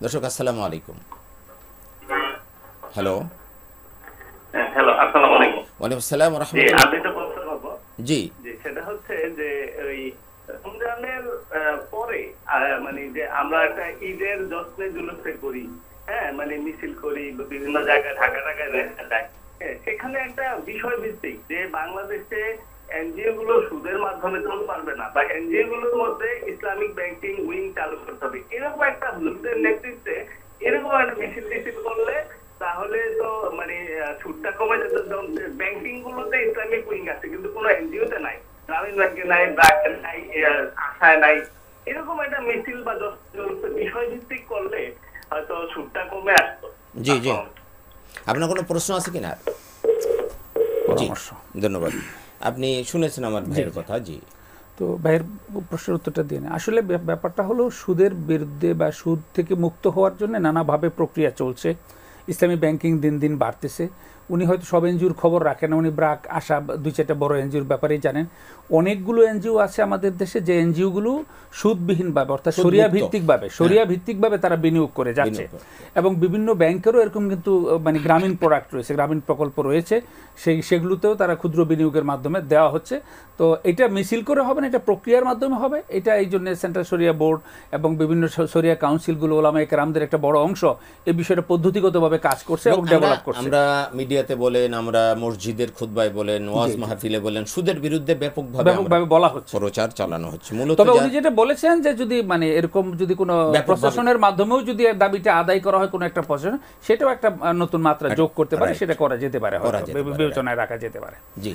দর্শক আসসালামু আলাইকুম। হ্যালো। হ্যালো, আসসালামু আলাইকুম। ওয়ালাইকুম আসসালাম ওয়া জি, রাহমাতুল্লাহ। আমি তো বলতে পারবো। জি জি, সেটা হচ্ছে যে ওই রমজানের পরে মানে যে আমরা একটা ঈদের যশ্নে জুলুসে করি, হ্যাঁ, মানে মিছিল করি বিভিন্ন জায়গায়, ঢাকায় দেখা যায়। হ্যাঁ, সেখানে একটা বিষয় ভিত্তিক যে বাংলাদেশে এনজিও গুলো সুদের মাধ্যমে চলতে পারবে না, বা এনজিও গুলোর মধ্যে ইসলামিক ব্যাংকিং উইং চালু করতে হবে, এরকম একটা হুজুরদের নেতৃত্বে এরকম একটা মিছিল টিছিল করলে তাহলে তো মানে সুদটা কমে যেত। ব্যাংকিং গুলোতে ইসলামিক উইং আছে কিন্তু কোনো এনজিও তে নাই, গ্রামীণ ব্যাংকে নাই, ব্র্যাকে নাই, আশায় নাই। এরকম একটা মিছিল বা বিষয় ভিত্তিক করলে হয়তো সুদটা কমে আসতো। জি জি, আপনার কোনো প্রশ্ন আছে কিনা? জি, পরামর্শ। ধন্যবাদ। আপনি শুনেছেন আমার ভাইয়ের কথা। জি, তো ভাইয়ের প্রশ্নের উত্তরটা দিয়ে নেই। আসলে ব্যাপারটা হলো সুদের বিরুদ্ধে বা সুদ থেকে মুক্ত হওয়ার জন্য নানাভাবে প্রক্রিয়া চলছে। ইসলামী ব্যাংকিং দিন দিন বাড়তেছে। উনি হয়তো সব এনজিওর খবর রাখেন না, উনি ব্রাক, আশা, দুই চারটা বড় এনজিওর ব্যাপারেই জানেন। অনেকগুলো এনজিও আছে আমাদের দেশে যে এনজিওগুলো সুদবিহীনভাবে অর্থাৎ সরিয়া ভিত্তিকভাবে তারা বিনিয়োগ করে যাচ্ছে। এবং বিভিন্ন ব্যাংকেরও এরকম কিন্তু মানে গ্রামীণ প্রোডাক্ট রয়েছে, গ্রামীণ প্রকল্প রয়েছে, সেগুলোতেও তারা ক্ষুদ্র বিনিয়োগের মাধ্যমে দেওয়া হচ্ছে। তো এটা মিছিল করে হবে না, এটা প্রক্রিয়ার মাধ্যমে হবে। এটা এই জন্য সেন্ট্রাল শরিয়া বোর্ড এবং বিভিন্ন শরিয়া কাউন্সিলগুলো, ওলামায়ে কেরামদের একটা বড় অংশ এই বিষয়টা পদ্ধতিগতভাবে কাজ করছে এবং ডেভেলপ করছে। আমরা মিডিয়াতে বলেন, আমরা মসজিদের খুতবায় বলেন, ওয়াজ মাহফিলে বলেন, সুদের বিরুদ্ধে ব্যাপকভাবে বলা হচ্ছে, প্রচার চালানো হচ্ছে। মূলত তবে উনি যেটা বলেছেন যে যদি মানে এরকম যদি কোনো প্রশাসনের মাধ্যমেও যদি দাবিটা আদায় করা হয় কোনো একটা প্রশাসন, সেটাও একটা নতুন মাত্রা যোগ করতে পারে, সেটা করা যেতে পারে, বিবেচনায় রাখা যেতে পারে। জি।